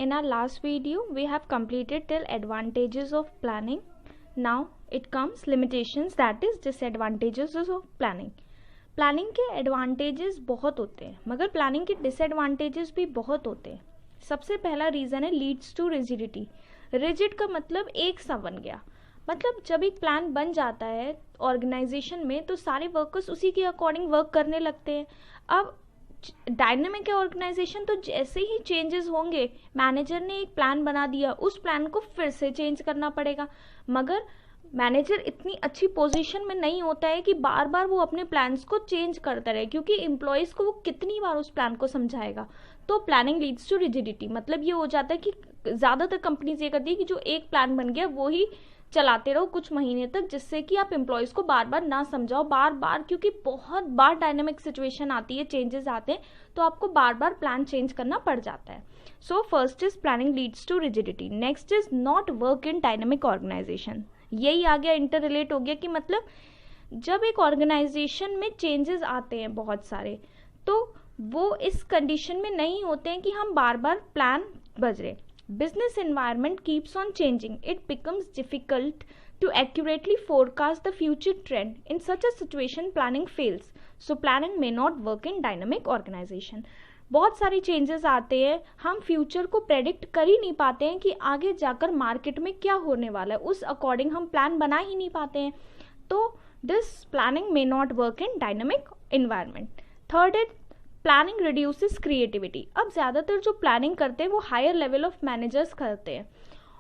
In our last video, we have completed till advantages of planning. Now it comes limitations, that is disadvantages of planning. Planning के advantages बहुत होते हैं मगर planning के disadvantages भी बहुत होते हैं. सबसे पहला रीज़न है लीड्स टू रिजिडिटी. रिजिड का मतलब एक सा बन गया. मतलब जब एक प्लान बन जाता है ऑर्गेनाइजेशन में तो सारे वर्कर्स उसी के अकॉर्डिंग वर्क करने लगते हैं. अब डायनेमिक है ऑर्गेनाइजेशन, तो जैसे ही चेंजेस होंगे, मैनेजर ने एक प्लान बना दिया, उस प्लान को फिर से चेंज करना पड़ेगा. मगर मैनेजर इतनी अच्छी पोजीशन में नहीं होता है कि बार बार वो अपने प्लान्स को चेंज करता रहे, क्योंकि एम्प्लॉयज़ को वो कितनी बार उस प्लान को समझाएगा. तो प्लानिंग लीड्स टू रिजिडिटी. मतलब ये हो जाता है कि ज़्यादातर कंपनीज ये करती है कि जो एक प्लान बन गया वो ही चलाते रहो कुछ महीने तक, जिससे कि आप एम्प्लॉयज़ को बार बार ना समझाओ बार बार, क्योंकि बहुत बार डायनेमिक सिचुएशन आती है, चेंजेस आते हैं, तो आपको बार बार प्लान चेंज करना पड़ जाता है. So first is planning leads to rigidity. Next is not work in dynamic organization. यही आ गया, इंटर रिलेट हो गया कि मतलब जब एक ऑर्गेनाइजेशन में चेंजेस आते हैं बहुत सारे, तो वो इस कंडीशन में नहीं होते हैं कि हम बार बार प्लान बदलें. Business environment keeps on changing. It becomes difficult to accurately forecast the future trend. In such a situation, planning fails. So planning may not work in dynamic organization. बहुत सारी चेंजेस आते हैं, हम फ्यूचर को predict कर ही नहीं पाते हैं कि आगे जाकर मार्केट में क्या होने वाला है, उस अकॉर्डिंग हम प्लान बना ही नहीं पाते हैं. तो this planning may not work in dynamic environment. Third is planning reduces creativity. अब ज़्यादातर जो प्लानिंग करते हैं वो हायर लेवल ऑफ मैनेजर्स करते हैं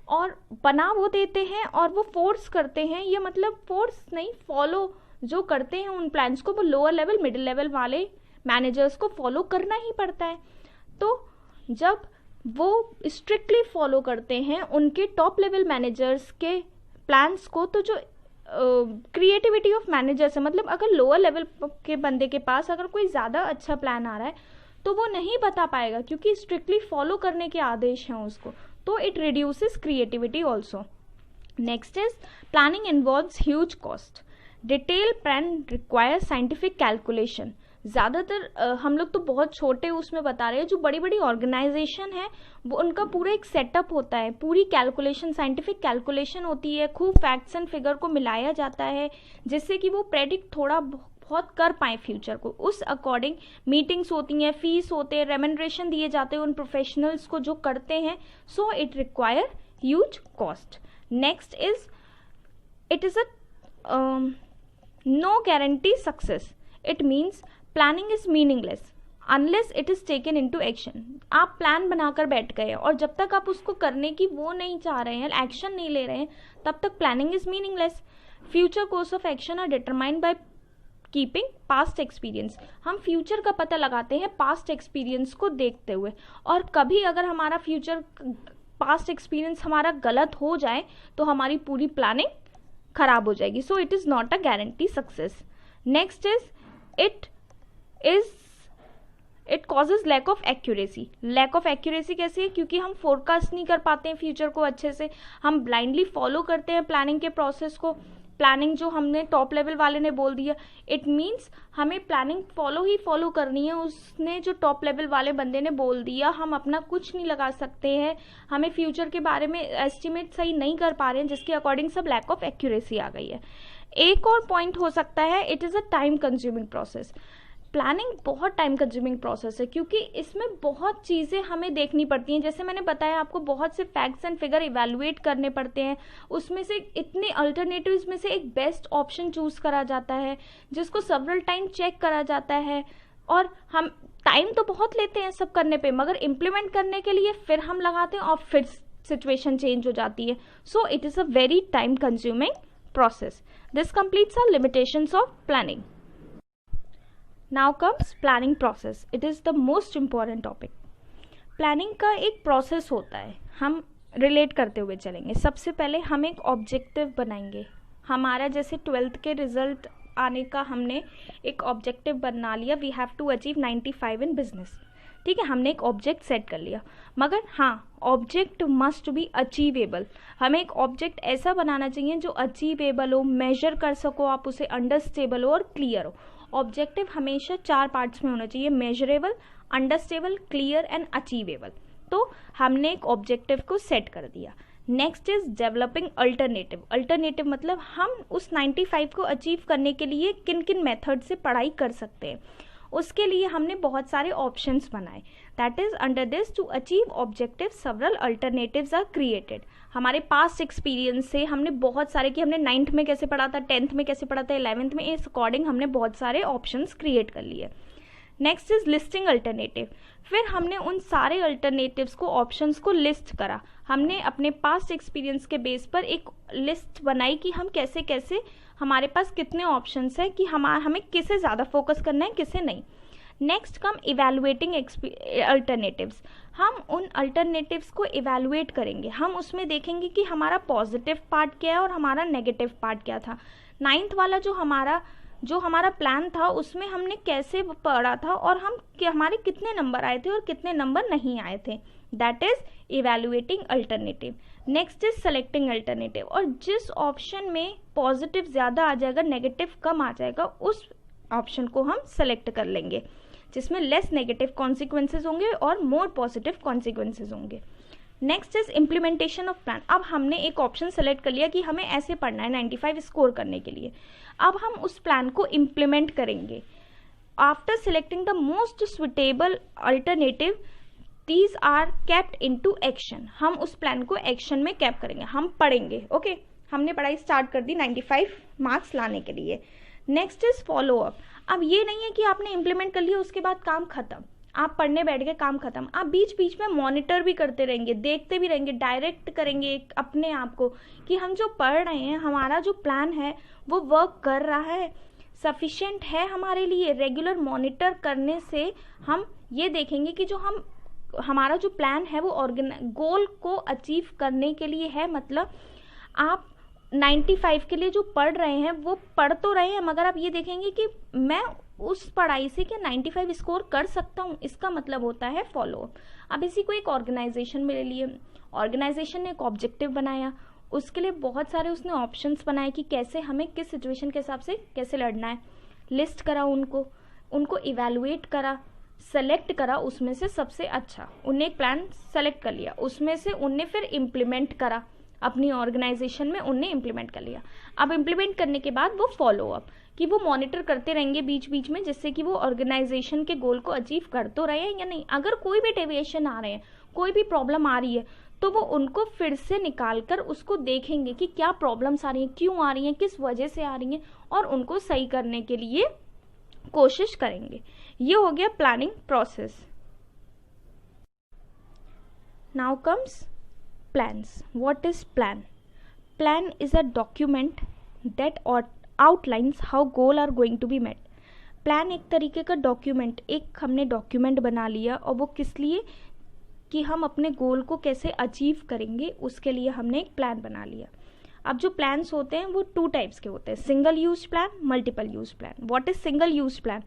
और बना वो देते हैं और वो फोर्स करते हैं, या मतलब फोर्स नहीं, फॉलो जो करते हैं उन प्लान्स को वो लोअर लेवल मिडिल लेवल वाले मैनेजर्स को फॉलो करना ही पड़ता है. तो जब वो स्ट्रिक्टली फॉलो करते हैं उनके टॉप लेवल मैनेजर्स के प्लान्स को, तो जो क्रिएटिविटी ऑफ मैनेजर्स है, मतलब अगर लोअर लेवल के बंदे के पास अगर कोई ज़्यादा अच्छा प्लान आ रहा है तो वो नहीं बता पाएगा, क्योंकि स्ट्रिक्टली फॉलो करने के आदेश हैं उसको. तो it reduces creativity also. Next is planning involves huge cost. Detail plan require scientific calculation. ज़्यादातर हम लोग तो बहुत छोटे उसमें बता रहे हैं, जो बड़ी बड़ी ऑर्गेनाइजेशन है वो उनका पूरा एक सेटअप होता है, पूरी कैलकुलेशन, साइंटिफिक कैलकुलेशन होती है, खूब फैक्ट्स एंड फिगर को मिलाया जाता है जिससे कि वो प्रेडिक्ट थोड़ा बहुत कर पाए फ्यूचर को. उस अकॉर्डिंग मीटिंग्स होती हैं, फीस होते हैं, रेम्यूनरेशन दिए जाते हैं उन प्रोफेशनल्स को जो करते हैं. So it require huge cost. Next is it is a no guarantee success. It means planning is meaningless unless it is taken into action. आप प्लान बनाकर बैठ गए और जब तक आप उसको करने की वो नहीं चाह रहे हैं, एक्शन नहीं ले रहे हैं, तब तक planning is meaningless. Future course of action are determined by keeping past experience. हम फ्यूचर का पता लगाते हैं पास्ट एक्सपीरियंस को देखते हुए, और कभी अगर हमारा फ्यूचर पास्ट एक्सपीरियंस हमारा गलत हो जाए तो हमारी पूरी प्लानिंग खराब हो जाएगी. So it is not a guarantee success. Next is it causes lack of accuracy. Lack of accuracy कैसे है? क्योंकि हम फोरकास्ट नहीं कर पाते हैं फ्यूचर को अच्छे से, हम ब्लाइंडली फॉलो करते हैं प्लानिंग के प्रोसेस को. प्लानिंग जो हमने टॉप लेवल वाले ने बोल दिया, इट मीन्स हमें प्लानिंग फॉलो करनी है. उसने जो टॉप लेवल वाले बंदे ने बोल दिया, हम अपना कुछ नहीं लगा सकते हैं, हमें फ्यूचर के बारे में एस्टिमेट सही नहीं कर पा रहे हैं, जिसके अकॉर्डिंग सब लैक ऑफ एक्यूरेसी आ गई है. एक और पॉइंट हो सकता है, it is a time consuming process. Planning बहुत टाइम कंज्यूमिंग प्रोसेस है, क्योंकि इसमें बहुत चीज़ें हमें देखनी पड़ती हैं. जैसे मैंने बताया आपको, बहुत से फैक्ट्स एंड फिगर इवैल्यूएट करने पड़ते हैं. उसमें से इतने अल्टरनेटिव्स में से एक बेस्ट ऑप्शन चूज़ करा जाता है, जिसको सेवरल टाइम चेक करा जाता है. और हम टाइम तो बहुत लेते हैं सब करने पे, मगर इम्प्लीमेंट करने के लिए फिर हम लगाते हैं और फिर सिचुएशन चेंज हो जाती है. So it is a very time consuming process. This completes our limitations of planning. Now comes planning process. It is the most important topic. Planning का एक प्रोसेस होता है, हम रिलेट करते हुए चलेंगे. सबसे पहले हम एक ऑब्जेक्टिव बनाएंगे. हमारा जैसे 12th के रिजल्ट आने का हमने एक ऑब्जेक्टिव बना लिया, we have to achieve 95 in business. ठीक है, हमने एक ऑब्जेक्ट सेट कर लिया, मगर हाँ, ऑब्जेक्ट मस्ट बी अचीवेबल. हमें एक ऑब्जेक्ट ऐसा बनाना चाहिए जो अचीवेबल हो, मेजर कर सको आप उसे, अंडरस्टेबल हो और क्लियर हो. ऑब्जेक्टिव हमेशा 4 पार्ट्स में होना चाहिए: measurable, understandable, clear and achievable. तो हमने एक ऑब्जेक्टिव को सेट कर दिया। Next is developing alternative. Alternative मतलब हम उस 95 को अचीव करने के लिए किन किन मेथड से पढ़ाई कर सकते हैं, उसके लिए हमने बहुत सारे ऑप्शंस बनाए। That is under this to achieve objective several alternatives are created. हमारे पास्ट एक्सपीरियंस से हमने बहुत सारे, कि हमने 9th में कैसे पढ़ा था, 10th में कैसे पढ़ा था, 11th में, इस अकॉर्डिंग हमने बहुत सारे ऑप्शंस क्रिएट कर लिए। Next is listing alternative. फिर हमने उन सारे अल्टरनेटिव्स को, ऑप्शंस को लिस्ट करा। हमने अपने पास्ट एक्सपीरियंस के बेस पर एक लिस्ट बनाई कि हम कैसे कैसे, हमारे पास कितने ऑप्शंस हैं, कि हमें किसे ज़्यादा फोकस करना है, किसे नहीं। Next come evaluating alternatives. हम उन अल्टरनेटिव्स को इवैल्यूएट करेंगे। हम उसमें देखेंगे कि हमारा पॉजिटिव पार्ट क्या है और हमारा नेगेटिव पार्ट क्या था। 9th वाला जो हमारा प्लान था उसमें हमने कैसे पढ़ा था और हमारे कितने नंबर आए थे और कितने नंबर नहीं आए थे। That is evaluating alternative. Next is selecting alternative. और जिस ऑप्शन में पॉजिटिव ज़्यादा आ जाएगा, नेगेटिव कम आ जाएगा, उस ऑप्शन को हम सेलेक्ट कर लेंगे जिसमें लेस नेगेटिव कॉन्सिक्वेंसेज होंगे और मोर पॉजिटिव कॉन्सिक्वेंसेज होंगे। Next is implementation of plan. अब हमने एक ऑप्शन सेलेक्ट कर लिया कि हमें ऐसे पढ़ना है 95 स्कोर करने के लिए। अब हम उस प्लान को इम्प्लीमेंट करेंगे। After selecting the most suitable alternative, these are kept into action. हम उस प्लान को एक्शन में कैप करेंगे, हम पढ़ेंगे। ओके, हमने पढ़ाई स्टार्ट कर दी 95 मार्क्स लाने के लिए। Next is follow up. अब ये नहीं है कि आपने इम्प्लीमेंट कर लिया उसके बाद काम खत्म, आप पढ़ने बैठ गए, काम खत्म। आप बीच बीच में मॉनिटर भी करते रहेंगे, देखते भी रहेंगे, डायरेक्ट करेंगे अपने आप को कि हम जो पढ़ रहे हैं, हमारा जो प्लान है वो वर्क कर रहा है, सफिशिएंट है हमारे लिए। रेगुलर मॉनिटर करने से हम ये देखेंगे कि हमारा जो प्लान है वो गोल को अचीव करने के लिए है। मतलब आप 95 के लिए जो पढ़ रहे हैं वो पढ़ तो रहे हैं, मगर आप ये देखेंगे कि मैं उस पढ़ाई से क्या 95 स्कोर कर सकता हूँ, इसका मतलब होता है फॉलो अप। अब इसी को एक ऑर्गेनाइजेशन में ले लिए। ऑर्गेनाइजेशन ने एक ऑब्जेक्टिव बनाया, उसके लिए बहुत सारे उसने ऑप्शंस बनाए कि कैसे हमें किस सिचुएशन के हिसाब से कैसे लड़ना है। लिस्ट करा उनको इवैल्यूएट करा, सेलेक्ट करा उसमें से सबसे अच्छा। उन्हें एक प्लान सेलेक्ट कर लिया, उसमें से उनने फिर इम्प्लीमेंट करा अपनी ऑर्गेनाइजेशन में, उनने इम्प्लीमेंट कर लिया। अब इम्प्लीमेंट करने के बाद वो फॉलो अप, कि वो मॉनिटर करते रहेंगे बीच बीच में, जिससे कि वो ऑर्गेनाइजेशन के गोल को अचीव कर तो रहे हैं या नहीं। अगर कोई भी डेविएशन आ रहे हैं, कोई भी प्रॉब्लम आ रही है, तो वो उनको फिर से निकाल कर उसको देखेंगे कि क्या प्रॉब्लम्स आ रही हैं, क्यों आ रही हैं, किस वजह से आ रही हैं, और उनको सही करने के लिए कोशिश करेंगे। ये हो गया planning process. Now comes plans. What is plan? Plan is a document that outlines how goal are going to be met. Plan एक तरीके का डॉक्यूमेंट, एक हमने डॉक्यूमेंट बना लिया, और वो किस लिए, कि हम अपने गोल को कैसे अचीव करेंगे, उसके लिए हमने एक प्लान बना लिया। अब जो प्लान्स होते हैं वो 2 टाइप्स के होते हैं, single use plan, multiple use plan. What is single use plan?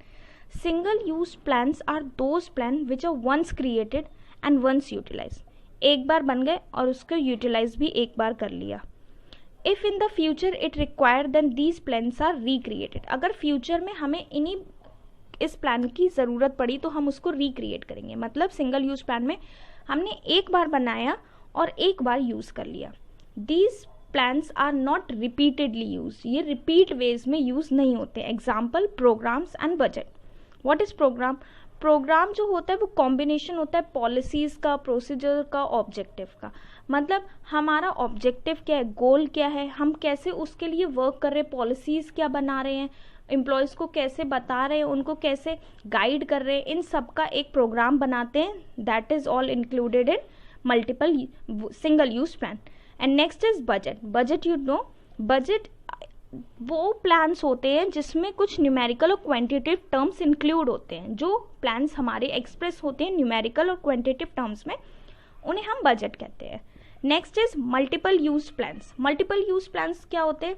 Single use plans are those plan which are once created and once utilized. एक बार बन गए और उसको यूटिलाइज भी एक बार कर लिया। If in the future it require then these plans are recreated. अगर फ्यूचर में हमें इस प्लान की ज़रूरत पड़ी तो हम उसको रिक्रिएट करेंगे। मतलब सिंगल यूज प्लान में हमने एक बार बनाया और एक बार यूज़ कर लिया। These plans are not repeatedly use, ये रिपीट वेज में यूज़ नहीं होते। Example programs and budget. What is program? Program जो होता है वो कॉम्बिनेशन होता है पॉलिसीज़ का, प्रोसीजर का, ऑब्जेक्टिव का। मतलब हमारा ऑब्जेक्टिव क्या है, गोल क्या है, हम कैसे उसके लिए वर्क कर रहे हैं, पॉलिसीज़ क्या बना रहे हैं, एम्प्लॉयज़ को कैसे बता रहे हैं, उनको कैसे गाइड कर रहे हैं, इन सब का एक प्रोग्राम बनाते हैं। That is all included in multiple single use plan. And next is budget. Budget, you know, budget वो प्लान्स होते हैं जिसमें कुछ न्यूमेरिकल और क्वांटिटेटिव टर्म्स इंक्लूड होते हैं। जो प्लान्स हमारे एक्सप्रेस होते हैं न्यूमेरिकल और क्वांटिटेटिव टर्म्स में, उन्हें हम बजट कहते हैं। Next is multiple use plans. Multiple use plans क्या होते हैं?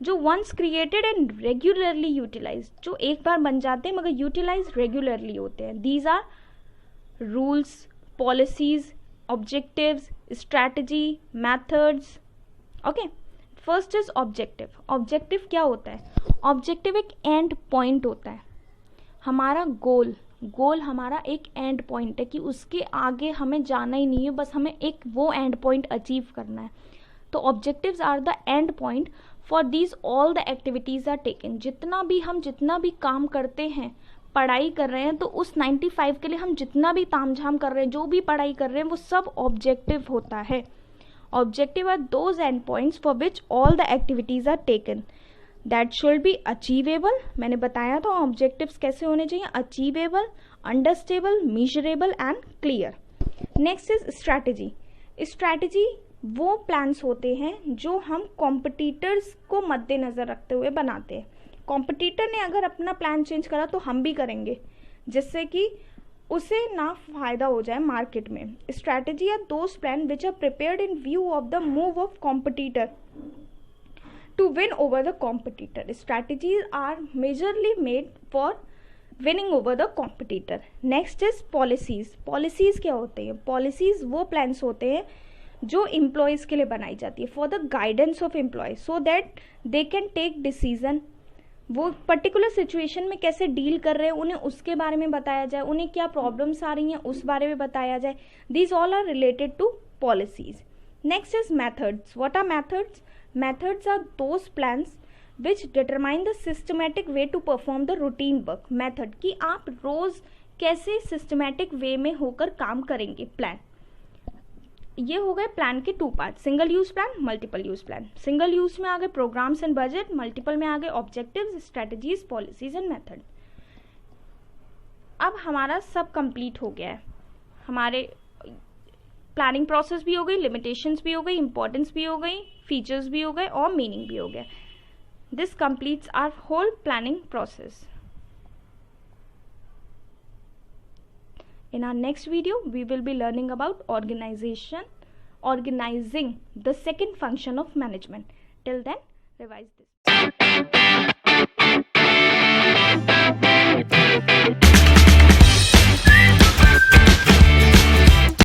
जो once created and regularly utilize, जो एक बार बन जाते हैं मगर यूटिलाइज रेगुलरली होते हैं। These are rules, policies, objectives, strategy, methods. Okay, first is objective. Objective क्या होता है? ऑब्जेक्टिव एक एंड पॉइंट होता है। हमारा गोल, गोल हमारा एक एंड पॉइंट है कि उसके आगे हमें जाना ही नहीं है, बस हमें एक वो एंड पॉइंट अचीव करना है. तो objectives are the end point for these all the activities are taken. जितना भी काम करते हैं, पढ़ाई कर रहे हैं, तो उस 95 के लिए हम जितना भी तामझाम कर रहे हैं, जो भी पढ़ाई कर रहे हैं, वो सब ऑब्जेक्टिव होता है. Objective are those end points for which all the activities are taken. That should be achievable. मैंने बताया था ऑब्जेक्टिव्स कैसे होने चाहिए. Achievable, understandable, measurable and clear. Next is strategy. Strategy वो प्लान्स होते हैं जो हम कॉम्पिटिटर्स को मद्देनज़र रखते हुए बनाते हैं. कॉम्पिटिटर ने अगर अपना प्लान चेंज करा तो हम भी करेंगे, जिससे कि उसे ना फायदा हो जाए मार्केट में. Strategy are those plan which are prepared in view of the move of competitor to win over the competitor. Strategies are majorly made for winning over the competitor. Next is policies. Policies क्या होते हैं? Policies वो plans होते हैं जो employees के लिए बनाई जाती है for the guidance of employees so that they can take decision. वो पर्टिकुलर सिचुएशन में कैसे डील कर रहे हैं उन्हें उसके बारे में बताया जाए, उन्हें क्या प्रॉब्लम्स आ रही हैं उस बारे में बताया जाए. These all are related to policies. Next is methods. What are methods? Methods are those plans which determine the systematic way to perform the routine work. Method कि आप रोज कैसे सिस्टमैटिक वे में होकर काम करेंगे. प्लान, ये हो गए प्लान के 2 part, single use plan, multiple use plan. Single use में आ गए प्रोग्राम्स एंड बजट, मल्टीपल में आ गए objectives, strategies, policies and method. अब हमारा सब कंप्लीट हो गया है. हमारे प्लानिंग प्रोसेस भी हो गई, लिमिटेशंस भी हो गई, इंपॉर्टेंस भी हो गई, फीचर्स भी हो गए और मीनिंग भी हो गया. This completes our whole planning process. In our next video, we will be learning about organizing the second function of management. Till then, revise this.